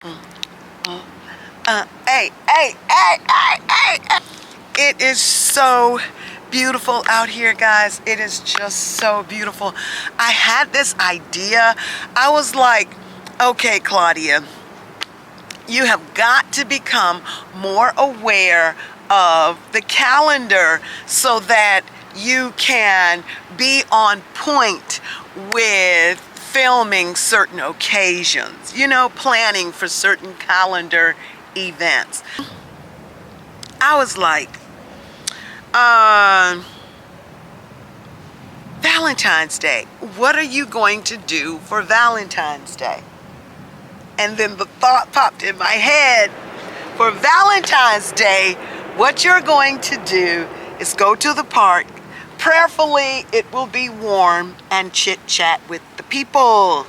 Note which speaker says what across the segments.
Speaker 1: Hey. It is so beautiful out here, guys. It is just so beautiful. I had this idea. I was like, okay, Claudia, you have got to become more aware of the calendar so that you can be on point with filming certain occasions, planning for certain calendar events. I was like, Valentine's Day. What are you going to do for Valentine's Day? And then the thought popped in my head, for Valentine's Day, what you're going to do is go to the park. Prayerfully, it will be warm and chit-chat with the people.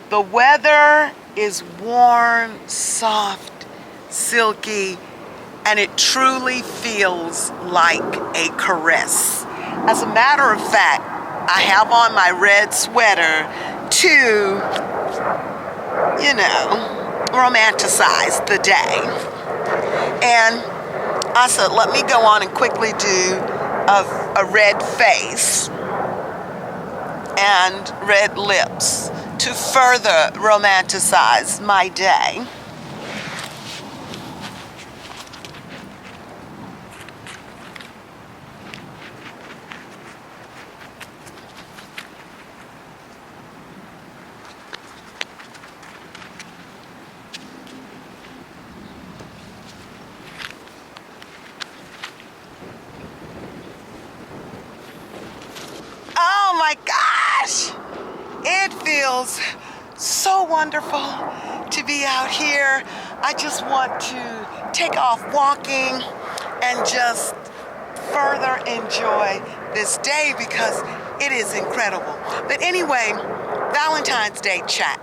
Speaker 1: The weather is warm, soft, silky, and it truly feels like a caress. As a matter of fact, I have on my red sweater to, romanticize the day. And I said, let me go on and quickly do a red face and red lips to further romanticize my day. Oh my gosh! It feels so wonderful to be out here. I just want to take off walking and just further enjoy this day because it is incredible. But anyway, Valentine's Day chat.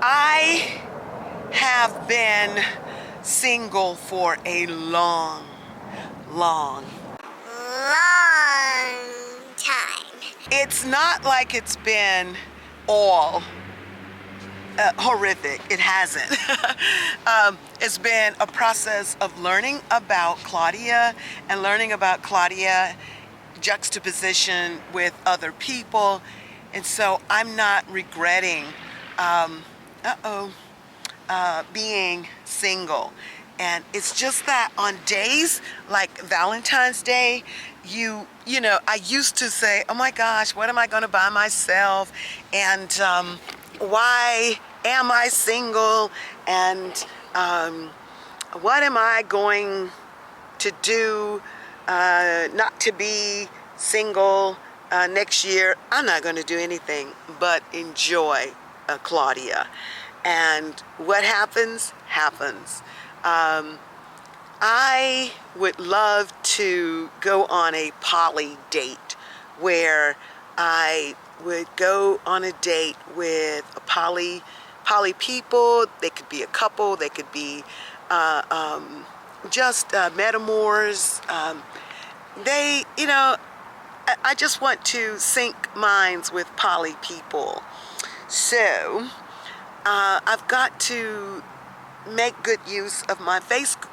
Speaker 1: I have been single for a long time. It's not like it's been all horrific. It hasn't. It's been a process of learning about Claudia and learning about Claudia juxtaposition with other people. And so I'm not regretting being single. And it's just that on days like Valentine's Day, I used to say, oh my gosh, what am I going to buy myself? And why am I single? And what am I going to do not to be single next year? I'm not going to do anything but enjoy Claudia. And what happens. I would love to go on a poly date where I would go on a date with a poly people. They could be a couple. They could be just metamors. I just want to sync minds with poly people. So I've got to make good use of my Facebook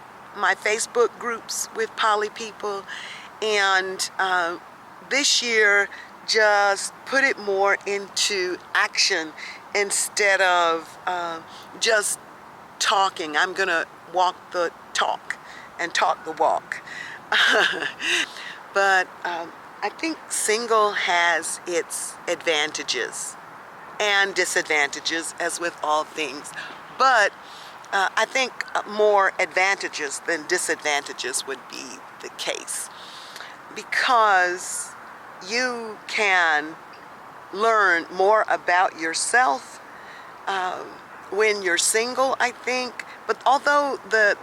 Speaker 1: groups with poly people, and this year just put it more into action instead of just talking. I'm gonna walk the talk and talk the walk. But I think single has its advantages and disadvantages, as with all things. But I think more advantages than disadvantages would be the case, because you can learn more about yourself when you're single, I think. But although the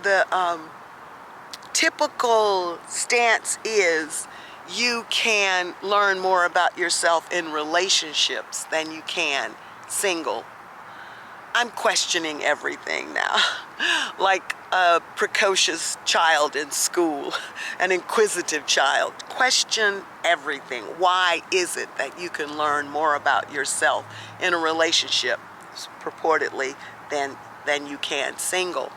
Speaker 1: typical stance is you can learn more about yourself in relationships than you can single, I'm questioning everything now. Like a precocious child in school, an inquisitive child. Question everything. Why is it that you can learn more about yourself in a relationship, purportedly, than you can single.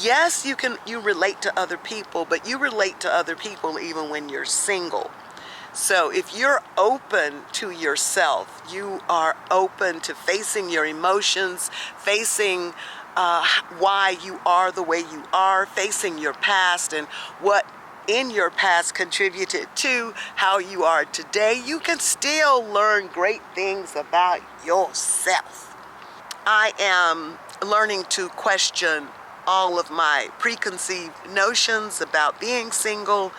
Speaker 1: Yes, you relate to other people, but you relate to other people even when you're single. So if you're open to yourself, you are open to facing your emotions, facing why you are the way you are, facing your past and what in your past contributed to how you are today, you can still learn great things about yourself. I am learning to question all of my preconceived notions about being single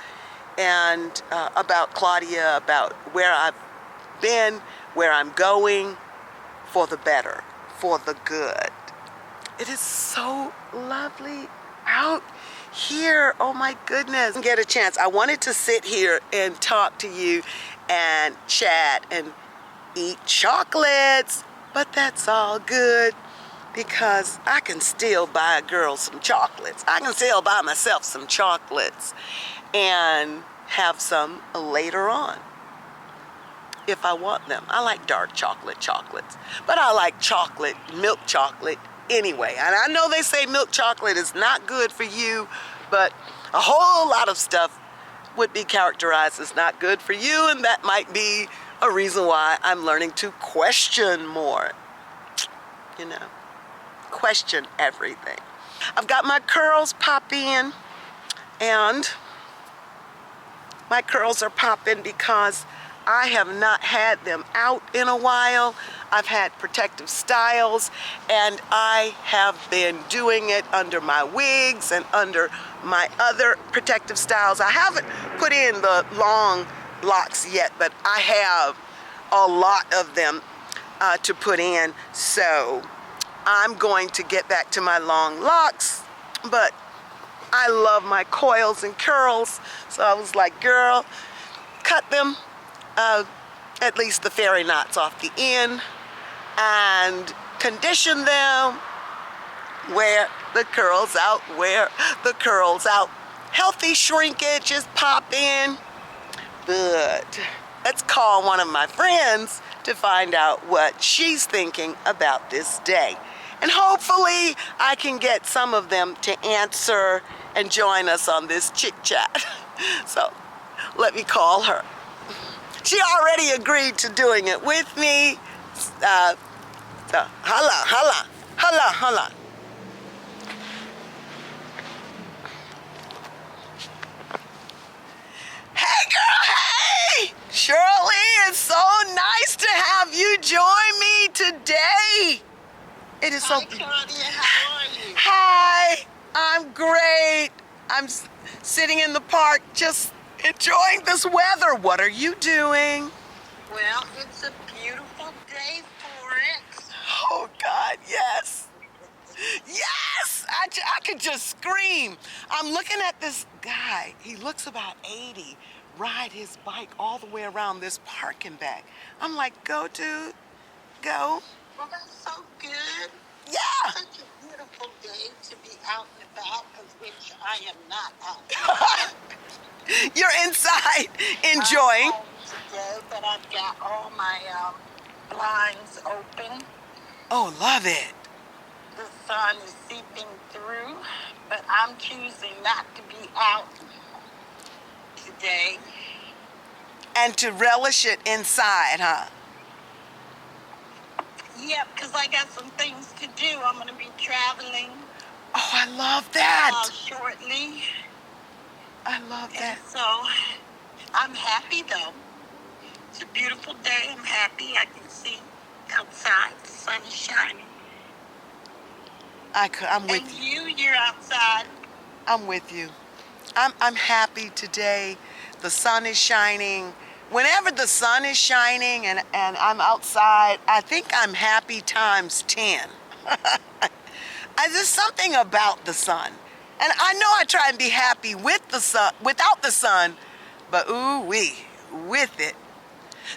Speaker 1: and about Claudia, about where I've been, where I'm going, for the better, for the good. It is so lovely out here. Oh my goodness. Get a chance. I wanted to sit here and talk to you and chat and eat chocolates, but that's all good because I can still buy a girl some chocolates. I can still buy myself some chocolates and have some later on if I want them. I like dark chocolates, but I like chocolate, milk chocolate anyway. And I know they say milk chocolate is not good for you, but a whole lot of stuff would be characterized as not good for you, and that might be a reason why I'm learning to question more. You know, question everything. I've got my curls popping, and my curls are popping because I have not had them out in a while. I've had protective styles, and I have been doing it under my wigs and under my other protective styles. I haven't put in the long locks yet, but I have a lot of them to put in. So I'm going to get back to my long locks, but I love my coils and curls. So I was like, girl, cut them, at least the fairy knots off the end, and condition them, wear the curls out, wear the curls out. Healthy shrinkage is popping. Good. Let's call one of my friends to find out what she's thinking about this day. And hopefully I can get some of them to answer and join us on this chit chat. So let me call her. She already agreed to doing it with me. So holla. Hey girl, hey! Shirley, it's so nice to have you join me today. It is so.
Speaker 2: Hi, Claudia. How are you?
Speaker 1: Hi, I'm great. I'm sitting in the park just enjoying this weather. What are you doing?
Speaker 2: Well, it's a beautiful day for it.
Speaker 1: Oh God, yes. Yes! I could just scream. I'm looking at this guy. He looks about 80. Ride his bike all the way around this park and back. I'm like, go dude, go.
Speaker 2: Well, that's so good.
Speaker 1: Yeah.
Speaker 2: Such a beautiful day to be out and about, of which I am not out and about.
Speaker 1: You're inside enjoying.
Speaker 2: I'm home today, but I've got all my blinds open.
Speaker 1: Oh, love it.
Speaker 2: The sun is seeping through, but I'm choosing not to be out today.
Speaker 1: And to relish it inside, huh?
Speaker 2: Yeah, because I got some things to do. I'm going to be traveling.
Speaker 1: Oh, I love that.
Speaker 2: Shortly.
Speaker 1: I love that.
Speaker 2: And so I'm happy though. It's a beautiful day. I'm happy. I can see outside. The sun is shining.
Speaker 1: I'm with
Speaker 2: and
Speaker 1: you.
Speaker 2: You're outside.
Speaker 1: I'm with you. I'm happy today. The sun is shining. Whenever the sun is shining and I'm outside, I think I'm happy times 10. There's something about the sun. And I know I try and be happy with the sun, without the sun, but ooh-wee, with it.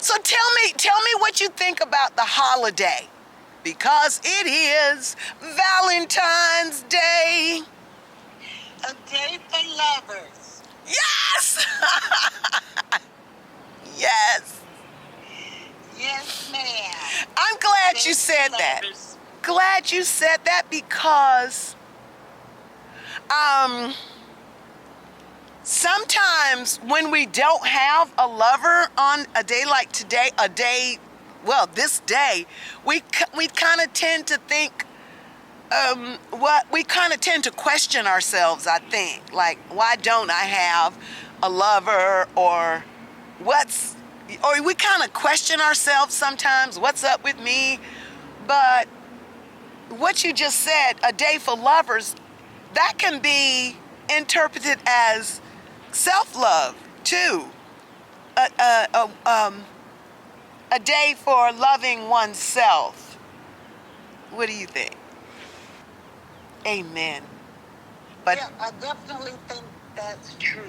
Speaker 1: So tell me what you think about the holiday, because it is Valentine's Day.
Speaker 2: A day for lovers.
Speaker 1: Yes! Yes.
Speaker 2: Yes, ma'am.
Speaker 1: I'm glad
Speaker 2: Day
Speaker 1: you
Speaker 2: for
Speaker 1: said that.
Speaker 2: lovers.
Speaker 1: glad you said that because sometimes when we don't have a lover on a day like today, this day, we kind of tend to think, we kind of tend to question ourselves, I think. Like, why don't I have a lover, or we kind of question ourselves sometimes, what's up with me? But what you just said, a day for lovers, that can be interpreted as self-love too. A day for loving oneself. What do you think? Amen. But
Speaker 2: Yeah, I definitely think that's true.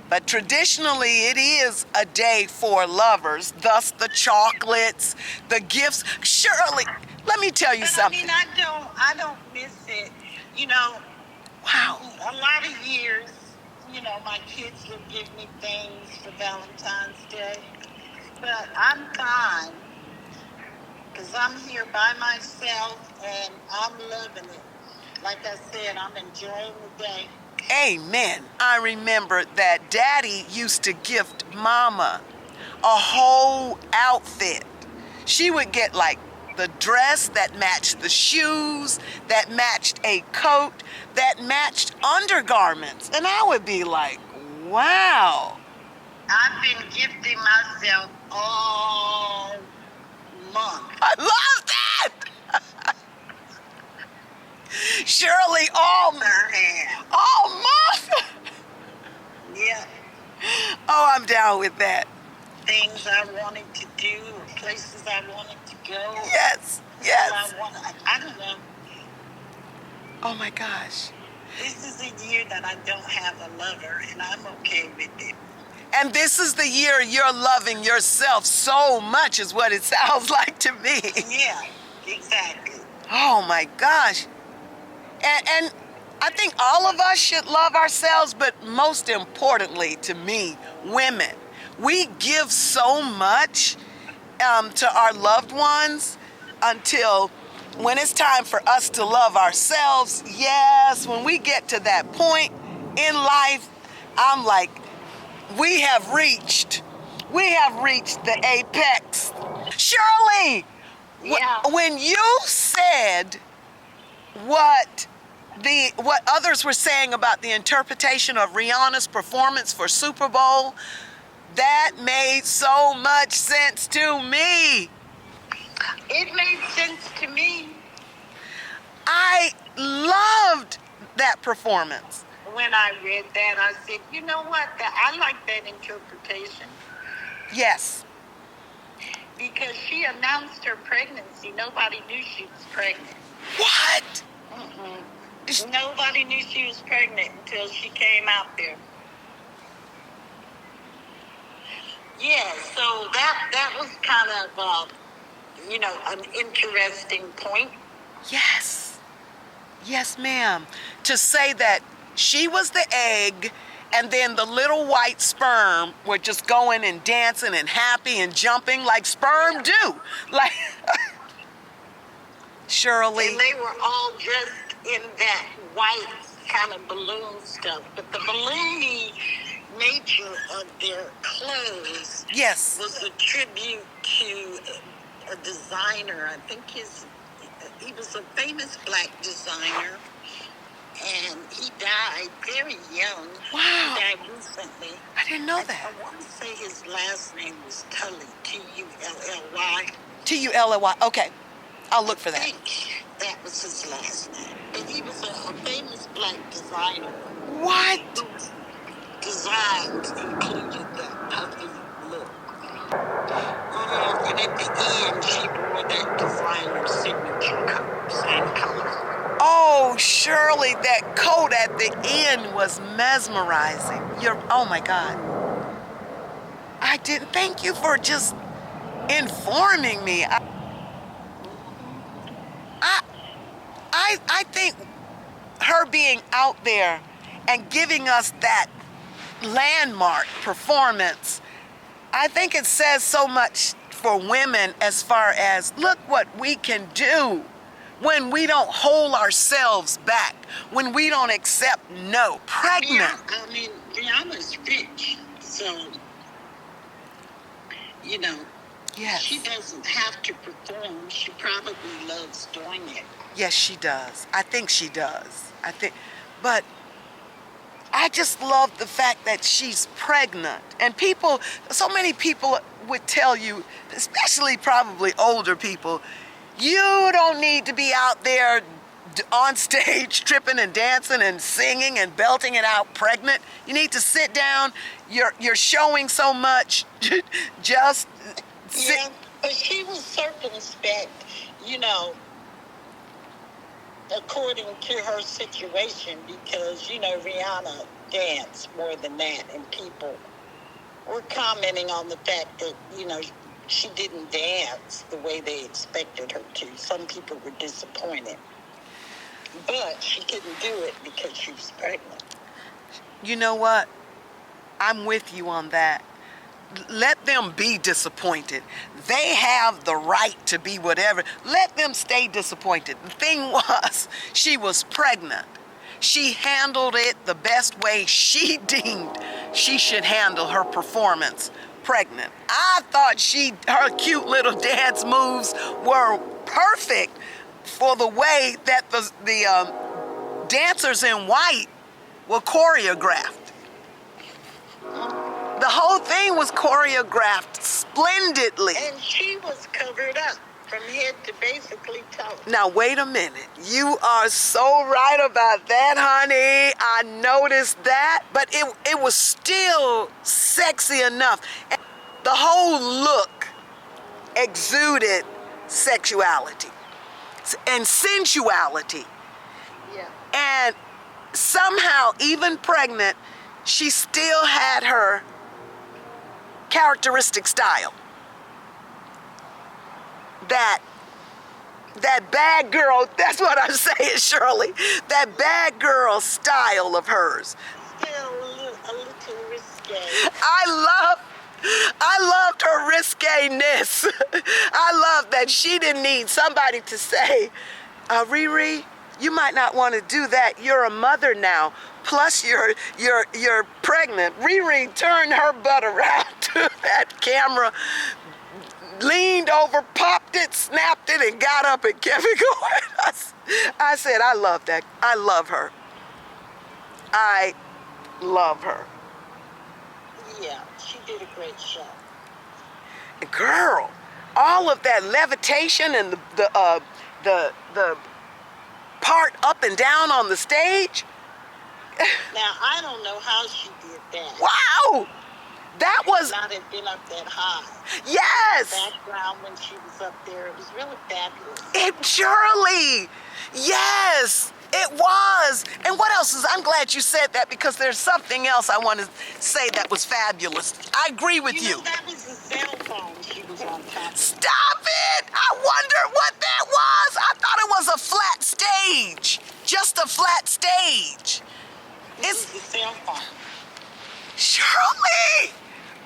Speaker 1: But traditionally, it is a day for lovers. Thus, the chocolates, the gifts. Shirley, let me tell you
Speaker 2: But
Speaker 1: something.
Speaker 2: I don't miss it. You know,
Speaker 1: Wow.
Speaker 2: a lot of years, my kids will give me things for Valentine's Day. But I'm fine, because I'm here by myself and I'm loving it. Like I said, I'm enjoying the day.
Speaker 1: Amen. I remember that Daddy used to gift Mama a whole outfit. She would get like the dress that matched the shoes, that matched a coat, that matched undergarments. And I would be like, wow.
Speaker 2: I've been gifting myself all month.
Speaker 1: I love that. Shirley, all month.
Speaker 2: Yeah.
Speaker 1: Oh, I'm down with that.
Speaker 2: Things I wanted to do, or places I wanted to go.
Speaker 1: Yes.
Speaker 2: I don't know.
Speaker 1: Oh my gosh.
Speaker 2: This is a year that I don't have a lover, and I'm okay with it.
Speaker 1: And this is the year you're loving yourself so much, is what it sounds like to me.
Speaker 2: Yeah, exactly.
Speaker 1: Oh my gosh. And I think all of us should love ourselves, but most importantly to me, women. We give so much to our loved ones until when it's time for us to love ourselves. Yes, when we get to that point in life, I'm like, we have reached the apex. Shirley,
Speaker 2: Yeah.
Speaker 1: when you said what others were saying about the interpretation of Rihanna's performance for Super Bowl, that made so much sense to me.
Speaker 2: It made sense to me.
Speaker 1: I loved that performance.
Speaker 2: When I read that, I said, you know what? I like that interpretation.
Speaker 1: Yes.
Speaker 2: Because she announced her pregnancy. Nobody knew she was pregnant.
Speaker 1: What?
Speaker 2: Nobody knew she was pregnant until she came out there. Yeah, so that was kind of, an interesting point.
Speaker 1: Yes. Yes, ma'am. To say that she was the egg and then the little white sperm were just going and dancing and happy and jumping like sperm do. Like, Shirley.
Speaker 2: And they were all dressed in that white kind of balloon stuff. But the balloony nature of their clothes
Speaker 1: Yes.
Speaker 2: was a tribute to a designer. I think he was a famous black designer, and he died very young.
Speaker 1: Wow.
Speaker 2: He died recently.
Speaker 1: I didn't know that.
Speaker 2: I want to say his last name was Tully, Tulley.
Speaker 1: Tulley. Okay. I'll look for that.
Speaker 2: I think that was his last name. And he was a famous black designer.
Speaker 1: What?
Speaker 2: Whose designs included that puffy look. And at the end, she wore that designer's signature coat, same color.
Speaker 1: Oh, Shirley, that coat at the end was mesmerizing. Oh my God. I didn't. Thank you for just informing me. I think her being out there and giving us that landmark performance, I think it says so much for women as far as, look what we can do when we don't hold ourselves back, when we don't accept no. Pregnant.
Speaker 2: I mean, Rihanna's rich, so, you know,
Speaker 1: Yes.
Speaker 2: she doesn't have to perform. She probably loves doing it.
Speaker 1: Yes, she does. I think she does. But I just love the fact that she's pregnant. And so many people would tell you, especially probably older people, you don't need to be out there on stage tripping and dancing and singing and belting it out pregnant. You need to sit down. You're showing so much. Just sit.
Speaker 2: Yeah, but she was circumspect, you know, according to her situation, because, you know, Rihanna danced more than that, and people were commenting on the fact that, you know, she didn't dance the way they expected her to. Some people were disappointed. But she couldn't do it because she was pregnant.
Speaker 1: You know what? I'm with you on that. Let them be disappointed. They have the right to be whatever. Let them stay disappointed. The thing was, she was pregnant. She handled it the best way she deemed she should handle her performance pregnant. I thought her cute little dance moves were perfect for the way that the dancers in white were choreographed. The whole thing was choreographed splendidly.
Speaker 2: And she was covered up from head to basically toe.
Speaker 1: Now, wait a minute. You are so right about that, honey. I noticed that. But it was still sexy enough. And the whole look exuded sexuality and sensuality.
Speaker 2: Yeah.
Speaker 1: And somehow, even pregnant, she still had her characteristic style. That bad girl, that's what I'm saying, Shirley. That bad girl style of hers.
Speaker 2: Still a little risque.
Speaker 1: I loved her risque-ness. I loved that she didn't need somebody to say, Riri, you might not want to do that. You're a mother now. Plus you're pregnant. Riri turned her butt around to that camera, leaned over, popped it, snapped it, and got up and kept it going. I said, I love that. I love her. I love her.
Speaker 2: Yeah, she did a great show.
Speaker 1: Girl, all of that levitation and the part up and down on the stage.
Speaker 2: Now, I don't know how she did that.
Speaker 1: Wow! That was...
Speaker 2: Not have been up that high.
Speaker 1: Yes!
Speaker 2: The background when she was up there, it was really fabulous.
Speaker 1: Shirley! Yes! It was! And what else is... I'm glad you said that, because there's something else I want to say that was fabulous. I agree with you.
Speaker 2: Know, that was the cell phone she was on top of.
Speaker 1: Stop it! I wondered what that was! I thought it was a flat stage. Just a flat stage.
Speaker 2: It's the cell phone.
Speaker 1: Shirley!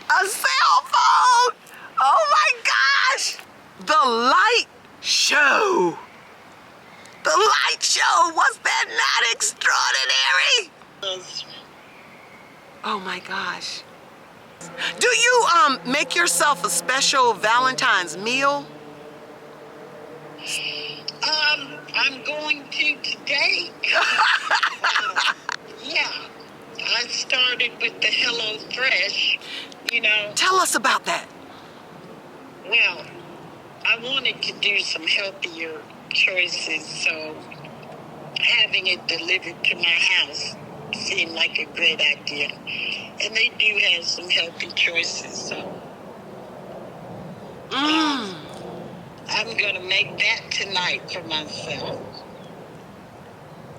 Speaker 1: A cell phone! Oh my gosh! The light show! The light show! Was that not extraordinary?
Speaker 2: Yes.
Speaker 1: Oh my gosh. Do you make yourself a special Valentine's meal?
Speaker 2: I'm going to today. Yeah. I started with the Hello Fresh, you know.
Speaker 1: Tell us about that.
Speaker 2: Well, I wanted to do some healthier choices, so having it delivered to my house seemed like a great idea. And they do have some healthy choices, so I'm going to make that tonight for myself.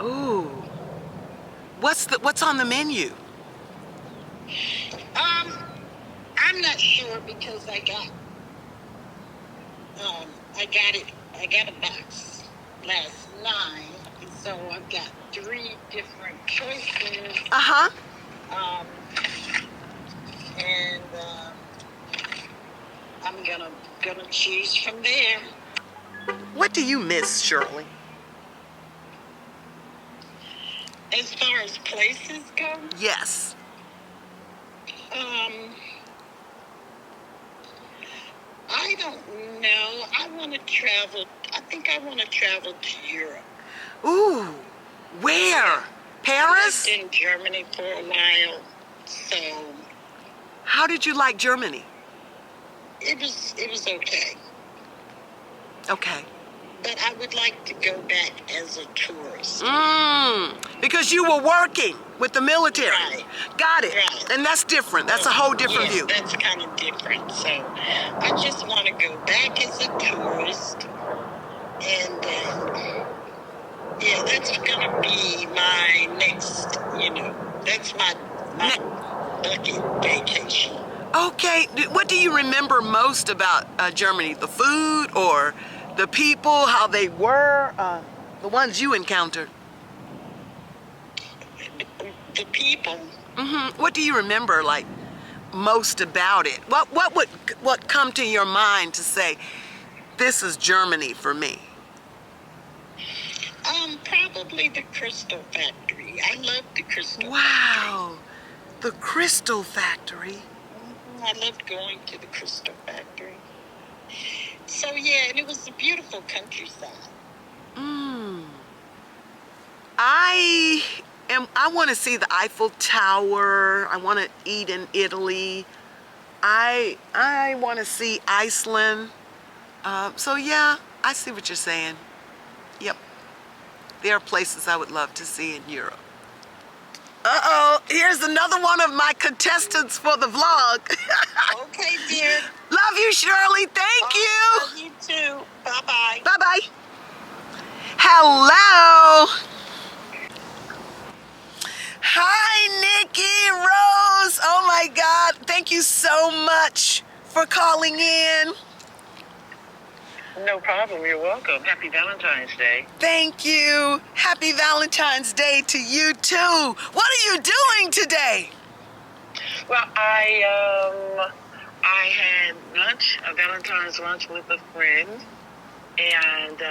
Speaker 1: Ooh. What's on the menu?
Speaker 2: I'm not sure, because I got a box last night, and so I've got 3 different choices.
Speaker 1: Uh-huh.
Speaker 2: And I'm gonna choose from there.
Speaker 1: What do you miss, Shirley?
Speaker 2: As far as places go,
Speaker 1: Yes.
Speaker 2: I don't know. I want to travel. I think I want to travel to Europe.
Speaker 1: Ooh, where?
Speaker 2: I
Speaker 1: Paris?
Speaker 2: lived in Germany for a while, so
Speaker 1: How did you like Germany?
Speaker 2: it was okay.
Speaker 1: Okay.
Speaker 2: But I would like to go back as a tourist.
Speaker 1: Because you were working with the military.
Speaker 2: Right.
Speaker 1: Got it.
Speaker 2: Right.
Speaker 1: And that's different. That's a whole different view.
Speaker 2: That's kind of different. So I just want to go back as a tourist, and that's gonna be my next. That's my bucket vacation.
Speaker 1: Okay. What do you remember most about Germany? The food or the people, how they were, the ones you encountered?
Speaker 2: The people.
Speaker 1: What do you remember, like, most about it? What come to your mind to say, this is Germany for me?
Speaker 2: Probably the Crystal Factory. I love the Crystal Factory.
Speaker 1: Wow. The Crystal Factory.
Speaker 2: I loved going to the Crystal Factory. So yeah, and it was a beautiful countryside.
Speaker 1: I want to see the Eiffel Tower. I want to eat in Italy. I want to see Iceland. So yeah, I see what you're saying. Yep. There are places I would love to see in Europe. Uh-oh, here's another one of my contestants for the vlog.
Speaker 2: Okay, dear.
Speaker 1: Love you, Shirley. Thank you.
Speaker 2: Love you too. Bye-bye.
Speaker 1: Bye-bye. Hello. Hi, Nikki Rose. Oh my God. Thank you so much for calling in.
Speaker 3: No problem. You're welcome. Happy Valentine's Day.
Speaker 1: Thank you. Happy Valentine's Day to you too. What are you doing today?
Speaker 3: Well, I had lunch, a Valentine's lunch with a friend, and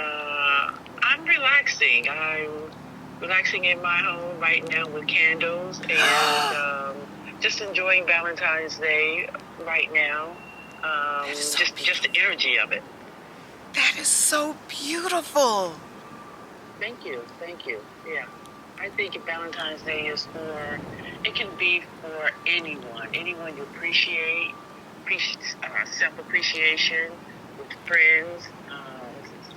Speaker 3: I'm relaxing. I'm relaxing in my home right now with candles and just enjoying Valentine's Day right now. Just the energy of it.
Speaker 1: That is so beautiful.
Speaker 3: Thank you. Yeah. I think Valentine's Day it can be for anyone you appreciate, self-appreciation with friends.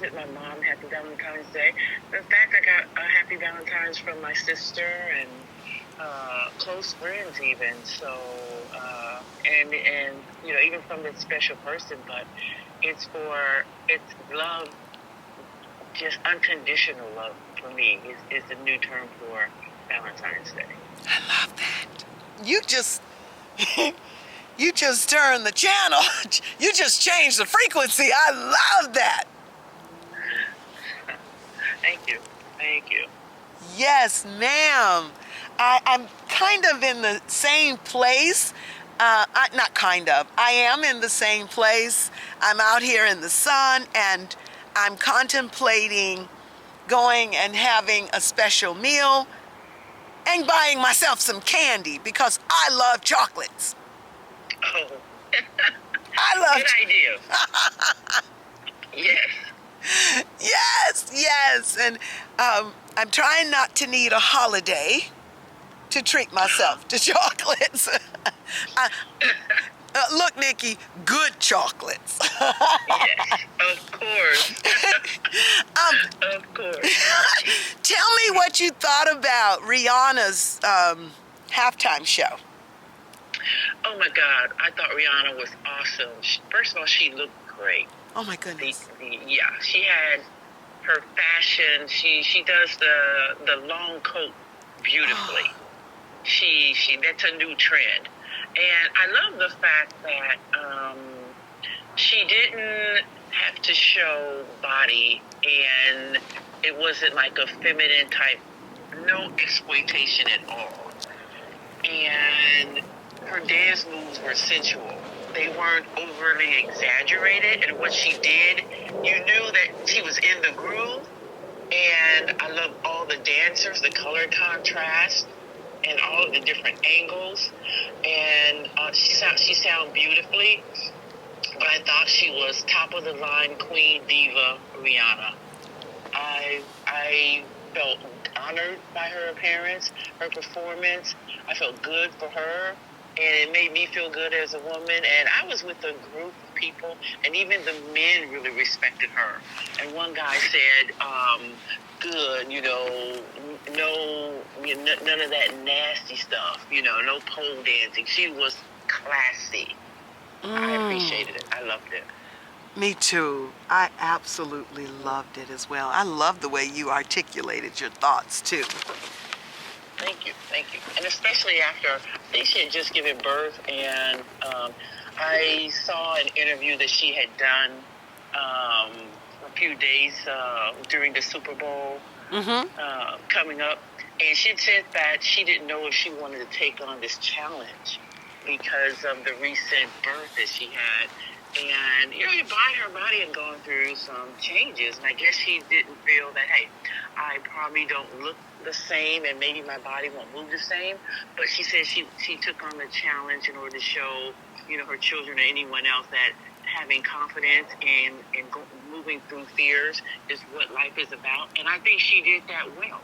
Speaker 3: With my mom, happy Valentine's Day. In fact, I got a happy Valentine's from my sister and close friends even. So, and even from this special person, but it's love, just unconditional love for me is the new term for Valentine's Day.
Speaker 1: I love that. You just you just turned the channel. You just changed the frequency. I love that.
Speaker 3: Thank you.
Speaker 1: Yes, ma'am. I'm kind of in the same place. Not kind of. I am in the same place. I'm out here in the sun, and I'm contemplating going and having a special meal and buying myself some candy because I love chocolates.
Speaker 3: Oh.
Speaker 1: I love
Speaker 3: Good idea. Yes.
Speaker 1: Yes. And I'm trying not to need a holiday to treat myself to chocolates. Look, Nikki, good chocolates.
Speaker 3: Yes, of course. Of course.
Speaker 1: Tell me what you thought about Rihanna's halftime show.
Speaker 3: Oh my God, I thought Rihanna was awesome. First of all, she looked great.
Speaker 1: Oh my goodness.
Speaker 3: She had her fashion. She does the long coat beautifully. She that's a new trend. And I love the fact that she didn't have to show body, and it wasn't like a feminine type, no exploitation at all. And her dance moves were sensual. They weren't overly exaggerated, and what she did, you knew that she was in the groove, And I love all the dancers, the color contrast, and all of the different angles. And she sounded beautifully. But I thought she was top of the line queen diva Rihanna. I felt honored by her appearance, her performance. I felt good for her, and it made me feel good as a woman. And I was with a group of people, and even the men really respected her. And one guy said, good, you know, none of that nasty stuff, you know, no pole dancing. She was classy. I appreciated it. I loved it.
Speaker 1: Me too. I absolutely loved it as well. I love the way you articulated your thoughts too.
Speaker 3: Thank you. And especially after, I think she had just given birth, and I saw an interview that she had done a few days during the Super Bowl coming up, and she said that she didn't know if she wanted to take on this challenge because of the recent birth that she had. And, you know, her body had gone through some changes, and I guess she didn't feel that, hey, I probably don't look the same, and maybe my body won't move the same. But she said she took on the challenge in order to show, you know, her children or anyone else that having confidence and moving through fears is what life is about. And I think she did that well.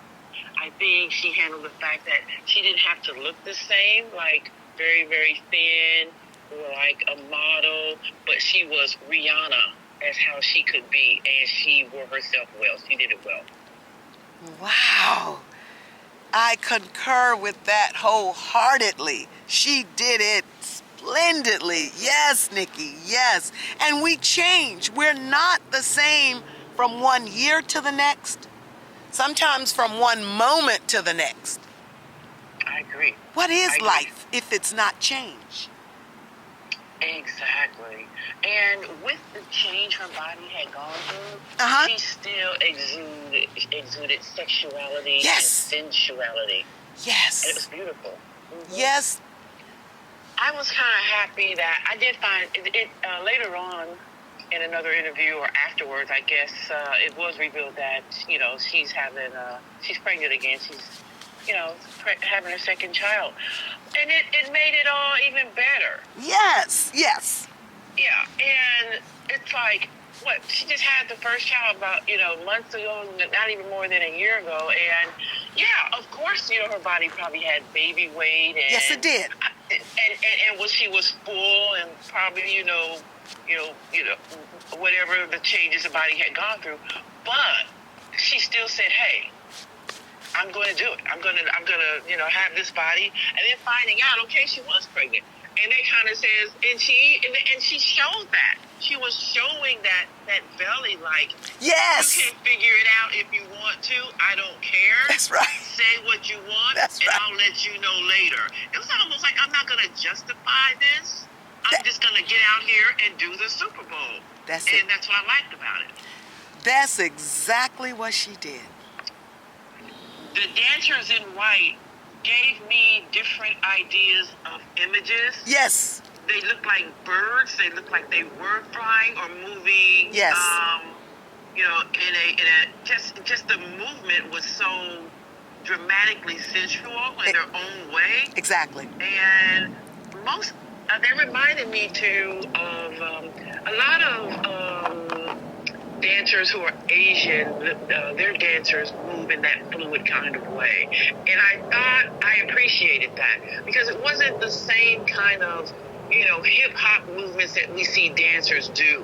Speaker 3: I think she handled the fact that she didn't have to look the same, like very, very thin, or like a model, but she was Rihanna as how she could be, and she wore herself well. She did it well.
Speaker 1: Wow. I concur with that wholeheartedly. She did it splendidly. Yes, Nikki, yes. And we change. We're not the same from one year to the next. Sometimes from one moment to the next.
Speaker 3: I agree.
Speaker 1: What is life if it's not change?
Speaker 3: Exactly. And with the change her body had gone through, she still exuded sexuality and sensuality.
Speaker 1: Yes.
Speaker 3: And it was beautiful.
Speaker 1: Yes.
Speaker 3: I was kind of happy that I did find it later on in another interview, or afterwards, I guess, it was revealed that, you know, she's pregnant again. She's, you know, having her second child. And it made it all even better.
Speaker 1: Yes.
Speaker 3: Yeah, and it's like, what, she just had the first child about, you know, months ago, not even more than a year ago. And yeah, of course, you know, her body probably had baby weight. And,
Speaker 1: yes, it did.
Speaker 3: And she was full, and probably, you know, whatever the changes the body had gone through. But she still said, hey, I'm going to do it. I'm going to, you know, have this body. And then finding out, okay, she was pregnant. And it kind of says, and she showed that. She was showing that belly, like,
Speaker 1: yes,
Speaker 3: you can figure it out if you want to. I don't care.
Speaker 1: That's right.
Speaker 3: Say what you want,
Speaker 1: That's
Speaker 3: and
Speaker 1: right.
Speaker 3: I'll let you know later. It was almost like, I'm not going to justify this. I'm just going to get out here and do the Super Bowl. That's what I liked about it.
Speaker 1: That's exactly what she did.
Speaker 3: The dancers in white gave me different ideas of images.
Speaker 1: Yes.
Speaker 3: They looked like birds. They looked like they were flying or moving.
Speaker 1: Yes.
Speaker 3: You know, in a just the movement was so dramatically sensual in their own way.
Speaker 1: Exactly.
Speaker 3: And they reminded me too of a lot of dancers who are Asian. Their dancers move in that fluid kind of way, and I appreciated that, because it wasn't the same kind of, you know, hip hop movements that we see dancers do,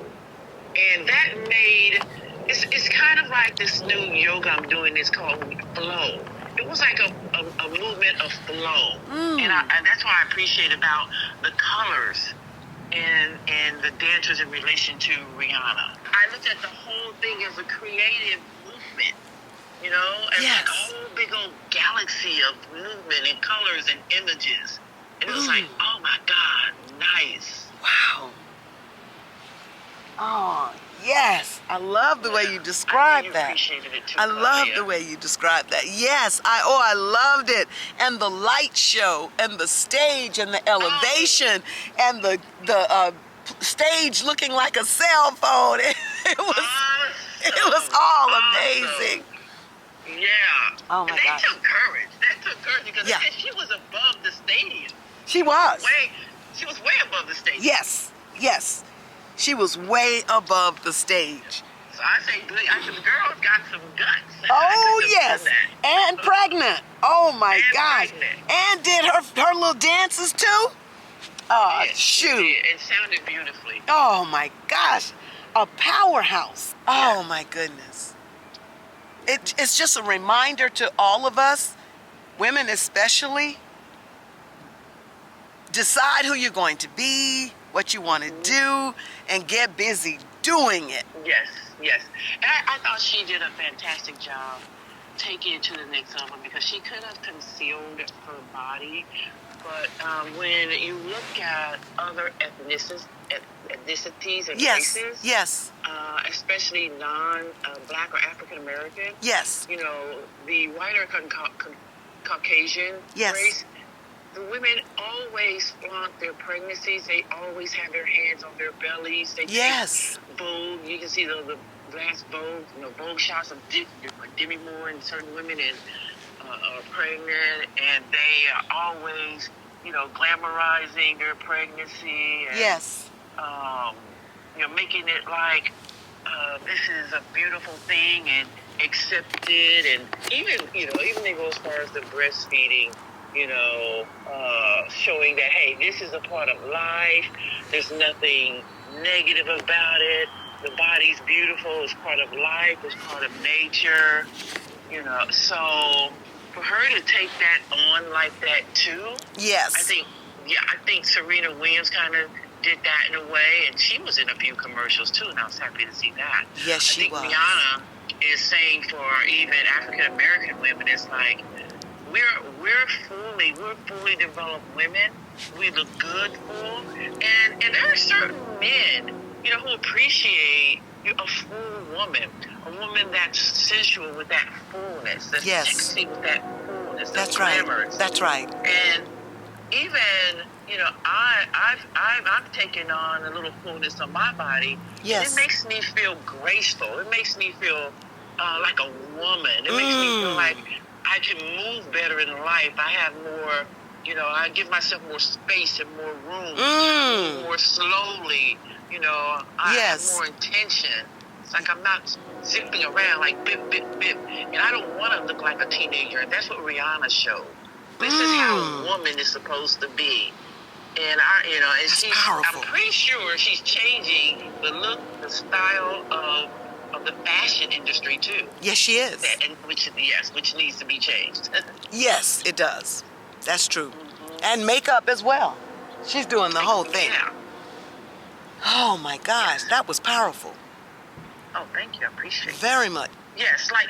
Speaker 3: and that made it's kind of like this new yoga I'm doing. It's called flow. It was like a movement of flow, and that's what I appreciate about the colors and the dancers in relation to Rihanna. I looked at the whole thing as a creative movement, you know, as like a whole big old galaxy of movement and colors and images. And it was like, oh my God, nice.
Speaker 1: Wow. Oh, yes. I love the way you described that.
Speaker 3: Appreciated it too,
Speaker 1: I love the way you described that. Yes. I loved it. And the light show and the stage and the elevation and the stage looking like a cell phone. It was all amazing.
Speaker 3: Yeah.
Speaker 1: Oh, my
Speaker 3: And they
Speaker 1: gosh.
Speaker 3: took courage. That took courage because
Speaker 1: Yeah.
Speaker 3: she was above the stadium.
Speaker 1: She was.
Speaker 3: She was way above the stadium.
Speaker 1: Yes, yes. She was way above the stage.
Speaker 3: So I say, the girl's got some guts.
Speaker 1: Oh,
Speaker 3: I
Speaker 1: yes.
Speaker 3: couldn't have done
Speaker 1: And pregnant. Oh, my
Speaker 3: And
Speaker 1: gosh.
Speaker 3: pregnant.
Speaker 1: And did her little dances, too? Oh,
Speaker 3: that. Yes, she
Speaker 1: shoot.
Speaker 3: did. It sounded beautifully.
Speaker 1: Oh, my gosh. A powerhouse. Oh, my goodness. It's just a reminder to all of us, women especially, decide who you're going to be, what you want to do, and get busy doing it.
Speaker 3: Yes, yes. And I thought she did a fantastic job taking it to the next level because she could have concealed her body. But when you look at other ethnicities and
Speaker 1: Yes,
Speaker 3: races,
Speaker 1: yes,
Speaker 3: especially non-Black or African American,
Speaker 1: yes,
Speaker 3: you know, the whiter Caucasian
Speaker 1: yes.
Speaker 3: race, the women always flaunt their pregnancies. They always have their hands on their bellies. They
Speaker 1: Yes.
Speaker 3: take Vogue. You can see the glass Vogue, Vogue shots of Demi Moore and certain women are pregnant, and they are always, glamorizing their pregnancy. And,
Speaker 1: Yes.
Speaker 3: making it like this is a beautiful thing and accepted, and even they go as far as the breastfeeding. Showing that, hey, this is a part of life. There's nothing negative about it. The body's beautiful. It's part of life. It's part of nature. So for her to take that on like that too.
Speaker 1: Yes.
Speaker 3: I think Serena Williams kind of did that in a way, and she was in a few commercials too, and I was happy to see that.
Speaker 1: Yes, she was.
Speaker 3: I think Rihanna is saying for even African American women, it's like, we're fully developed women. We look good full, and there are certain men, who appreciate a full woman, a woman that's sensual with that fullness, that's sexy with that fullness, that's glamorous.
Speaker 1: That's right.
Speaker 3: And even I've taken on a little fullness on my body.
Speaker 1: Yes.
Speaker 3: And it makes me feel graceful. It makes me feel like a woman. It makes me feel like I can move better in life. I have more, I give myself more space and more room, more slowly, I have more intention. It's like I'm not zipping around like bip, bip, bip. And I don't want to look like a teenager. And that's what Rihanna showed. This is how a woman is supposed to be. And I'm pretty sure she's changing the look, the style of the fashion industry too.
Speaker 1: Yes, she is.
Speaker 3: Which needs to be changed.
Speaker 1: Yes, it does. That's true. And makeup as well. She's doing the whole thing.
Speaker 3: Yeah.
Speaker 1: Oh my gosh, that was powerful.
Speaker 3: Oh, thank you. I appreciate it.
Speaker 1: Very much.
Speaker 3: Yes, like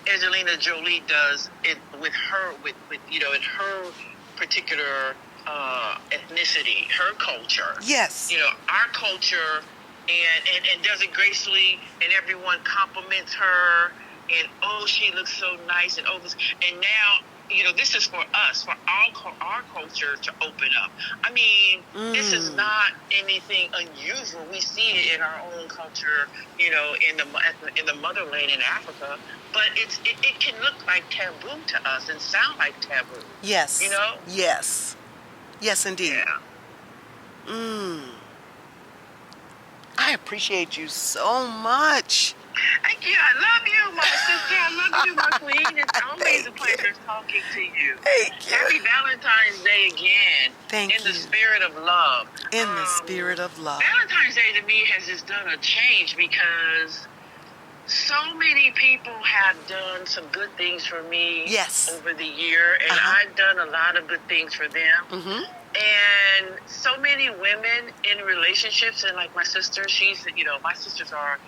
Speaker 3: Angelina Jolie does it with her, in her particular ethnicity, her culture.
Speaker 1: Yes.
Speaker 3: Our culture, and does it gracefully, and everyone compliments her, and she looks so nice, and this, and now this is for us, for our culture to open up. I mean, this is not anything unusual. We see it in our own culture, in the motherland in Africa, but it can look like taboo to us and sound like taboo.
Speaker 1: Yes. Yes. Yes, indeed.
Speaker 3: Yeah.
Speaker 1: I appreciate you so much.
Speaker 3: Thank you. I love you, my sister. I love you, my queen. It's always a pleasure talking to you.
Speaker 1: Thank you.
Speaker 3: Happy Valentine's Day again.
Speaker 1: Thank
Speaker 3: in
Speaker 1: you.
Speaker 3: the spirit of love.
Speaker 1: In the spirit of love.
Speaker 3: Valentine's Day to me has just done a change because so many people have done some good things for me over the year, and I've done a lot of good things for them. And so many women in relationships, and like my sister, my sisters are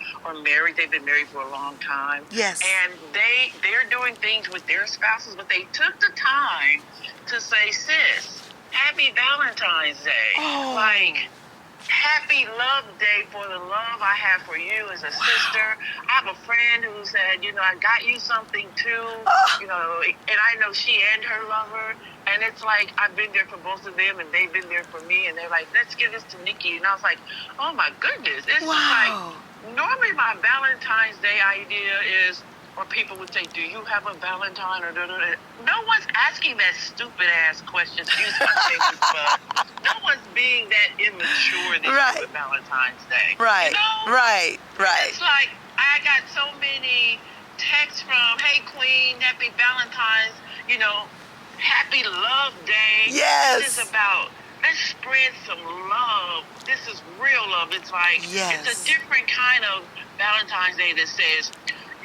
Speaker 3: married. They've been married for a long time.
Speaker 1: Yes.
Speaker 3: And they're doing things with their spouses, but they took the time to say, sis, happy Valentine's Day.
Speaker 1: Oh.
Speaker 3: Like, happy love day for the love I have for you as a sister. I have a friend who said, I got you something too, and I know she and her lover, and it's like, I've been there for both of them, and they've been there for me, and they're like, let's give this to Nikki, and I was like, oh my goodness, it's like, normally my Valentine's Day idea is or people would say, "Do you have a Valentine?" Or da, da, da. No one's asking that stupid ass question. Excuse my language, but no one's being that immature this
Speaker 1: Right.
Speaker 3: with Valentine's Day.
Speaker 1: Right,
Speaker 3: You know?
Speaker 1: right, right.
Speaker 3: It's like I got so many texts from, "Hey Queen, happy Valentine's, you know, happy Love Day."
Speaker 1: Yes.
Speaker 3: This is about, let's spread some love. This is real love. It's like,
Speaker 1: Yes.
Speaker 3: it's a different kind of Valentine's Day that says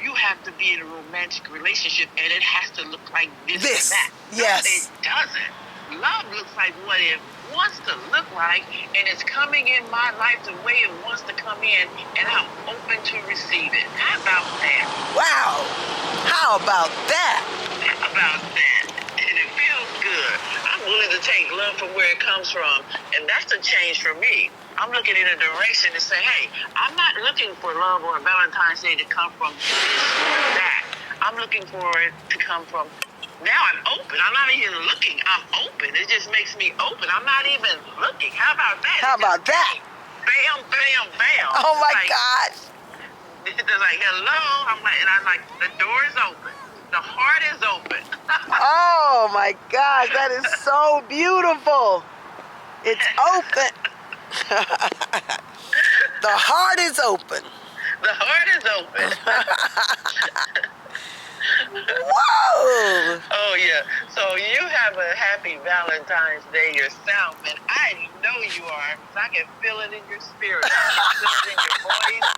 Speaker 3: you have to be in a romantic relationship and it has to look like this and that.
Speaker 1: Yes.
Speaker 3: No, it doesn't. Love looks like what it wants to look like, and it's coming in my life the way it wants to come in, and I'm open to receive it. How about that?
Speaker 1: Wow. How about that?
Speaker 3: How about that? And it feels good. I'm willing to take love from where it comes from, and that's the change for me. I'm looking in a direction to say, hey, I'm not looking for love or a Valentine's Day to come from this or that. I'm looking for it to come from, now I'm open. I'm not even looking. I'm open. It just makes me open. I'm not even looking. How about that?
Speaker 1: How about that?
Speaker 3: Bam, bam, bam.
Speaker 1: Oh my
Speaker 3: like,
Speaker 1: gosh.
Speaker 3: They're like, hello. I'm like, the door is open. The heart is open.
Speaker 1: Oh my gosh, that is so beautiful. It's open. The heart is open.
Speaker 3: The heart is open.
Speaker 1: Whoa!
Speaker 3: Oh, yeah. So you have a happy Valentine's Day yourself, and I know you are, because I can feel it in your spirit. I can feel it in your voice.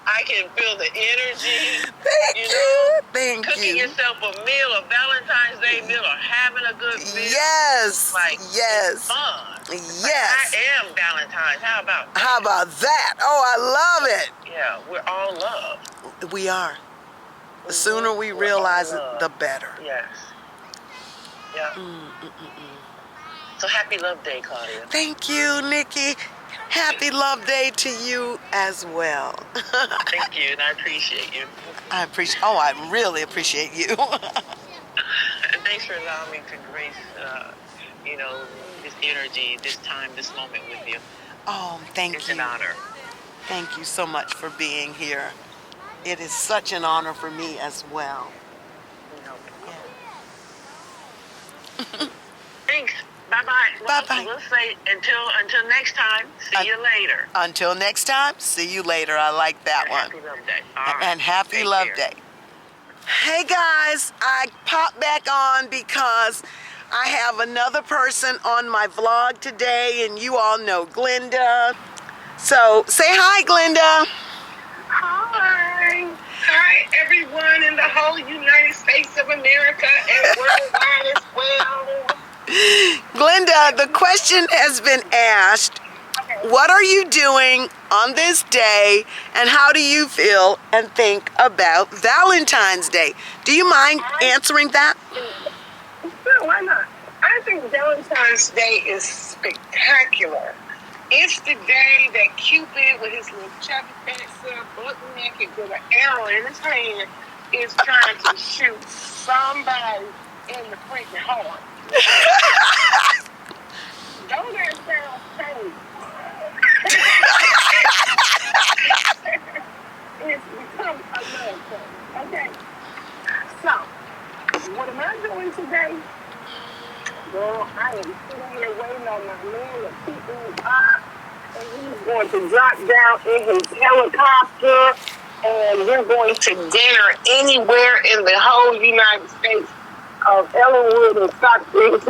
Speaker 3: I can feel the energy.
Speaker 1: Thank you. Thank
Speaker 3: Cooking
Speaker 1: you.
Speaker 3: yourself a meal, a Valentine's Day meal, or having a good meal.
Speaker 1: Yes.
Speaker 3: Like,
Speaker 1: yes.
Speaker 3: it's fun.
Speaker 1: Yes.
Speaker 3: I am Valentine's. How about that?
Speaker 1: How about that? Oh, I love it.
Speaker 3: Yeah, we're all love.
Speaker 1: We are. The sooner we realize it, the better.
Speaker 3: Yes. Yeah. So happy Love Day, Claudia.
Speaker 1: Thank you, Nikki. Happy Love Day to you as well.
Speaker 3: Thank you, and I appreciate you.
Speaker 1: I really appreciate you.
Speaker 3: And thanks for allowing me to grace, this energy, this time, this moment with you.
Speaker 1: Oh, thank you.
Speaker 3: It's an honor.
Speaker 1: Thank you so much for being here. It is such an honor for me as well.
Speaker 3: No problem. Thanks. Bye-bye.
Speaker 1: Bye-bye.
Speaker 3: We'll say until next time, see you later.
Speaker 1: Until next time, see you later. I like that one.
Speaker 3: Happy Love Day. All right.
Speaker 1: And happy
Speaker 3: Take
Speaker 1: Love
Speaker 3: care.
Speaker 1: Day. Hey guys, I popped back on because I have another person on my vlog today, and you all know Glenda. So say hi, Glenda.
Speaker 4: Hi. Hi, everyone in the whole United States of America and worldwide as well.
Speaker 1: Glenda, the question has been asked, what are you doing on this day, and how do you feel and think about Valentine's Day? Do you mind answering that?
Speaker 4: Sure, why not? I think Valentine's Day is spectacular. It's the day that Cupid, with his little chubby fat self, butt naked, with an arrow in his hand, is trying to shoot somebody in the freaking heart. Don't that sound crazy? It's become a love thing. Okay. So, what am I doing today? Well, I am sitting here waiting on my man to pick me up, and he's going to drop down in his helicopter, and we're going to dinner anywhere in the whole United States of Ellenwood and Stockbridge.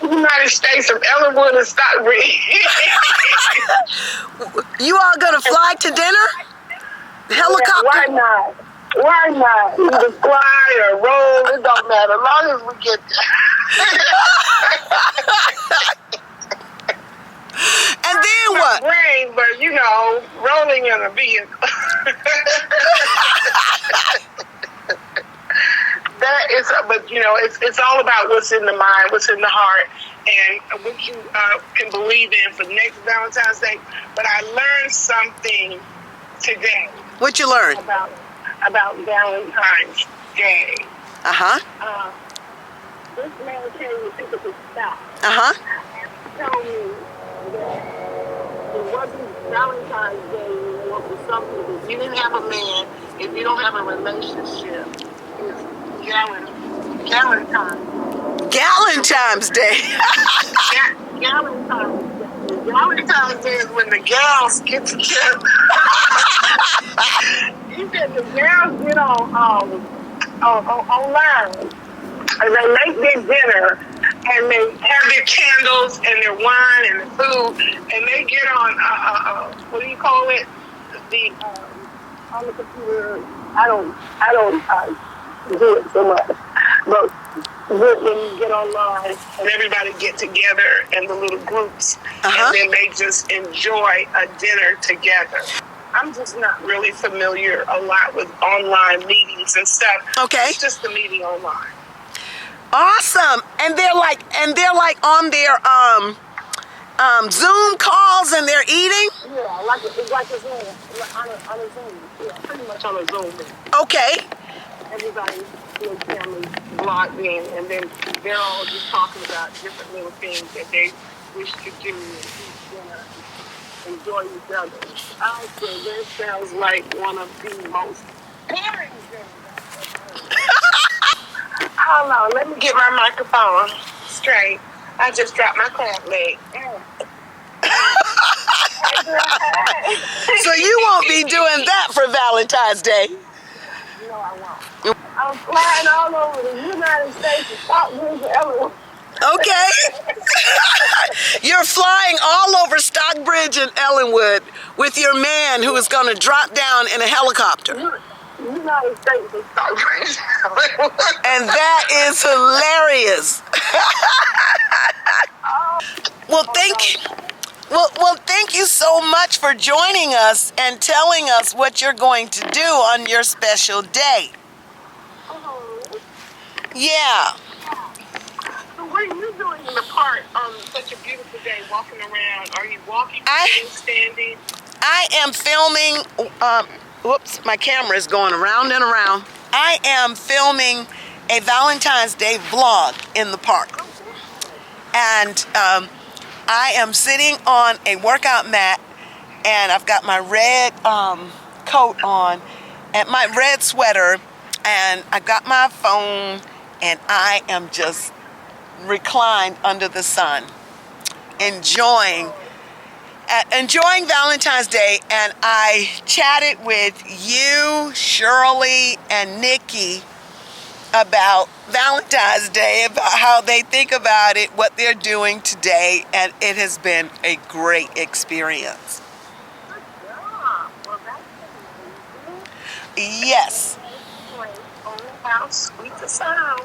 Speaker 4: United States of Ellenwood and Stockbridge.
Speaker 1: You all gonna fly to dinner? Helicopter?
Speaker 4: Why not? Why not? Either fly or roll, it don't matter. As long as we get
Speaker 1: And then what?
Speaker 4: rain, but rolling in a vehicle. That is, but it's all about what's in the mind, what's in the heart, and what you can believe in for next Valentine's Day. But I learned something today.
Speaker 1: What you learn?
Speaker 4: About Valentine's Day. This man came to pick up his stop. Told me that it wasn't Valentine's Day
Speaker 2: know, for some people, if you didn't have a man, if you don't have a relationship, it's Valentine's.
Speaker 1: Valentine's Day.
Speaker 2: Valentine's Day. Valentine's Day is when the gals get together. You said the gals get online and they make their dinner and they have their candles and their wine and the food and they get on what do you call it? The on the computer. I don't do it so much, but when you get online and everybody get together in the little groups and then they just enjoy a dinner together. I'm just not really familiar a lot with online meetings and stuff.
Speaker 1: Okay.
Speaker 2: It's just the meeting online.
Speaker 1: Awesome. And they're like on their Zoom calls and they're eating?
Speaker 2: Yeah, it's like a Zoom. On a Zoom. Yeah, pretty much on a Zoom.
Speaker 1: Okay.
Speaker 2: Everybody, family logged in, and then they're all just talking about different little things that they wish to do and enjoy each other. I say that sounds like one of the most boring things. I don't know. Let me get my microphone straight. I just dropped my clamp leg.
Speaker 1: So you won't be doing that for Valentine's Day.
Speaker 2: No, I won't. I'm flying all over the United States and Stockbridge and everywhere.
Speaker 1: Okay. You're flying all over Stockbridge and Ellenwood with your man who is going to drop down in a helicopter.
Speaker 2: United States and Stockbridge.
Speaker 1: And that is hilarious. Well, thank you so much for joining us and telling us what you're going to do on your special day. Yeah.
Speaker 2: So what are you doing in the park on such a beautiful day, walking around? Are you walking, sitting, standing?
Speaker 1: I am filming, whoops, my camera is going around and around. I am filming a Valentine's Day vlog in the park. And I am sitting on a workout mat and I've got my red coat on and my red sweater and I got my phone and I am just reclined under the sun, enjoying Valentine's Day. And I chatted with you, Shirley, and Nikki about Valentine's Day, about how they think about it, what they're doing today, and it has been a great experience. Yes.
Speaker 2: Oh, how sweet the sound.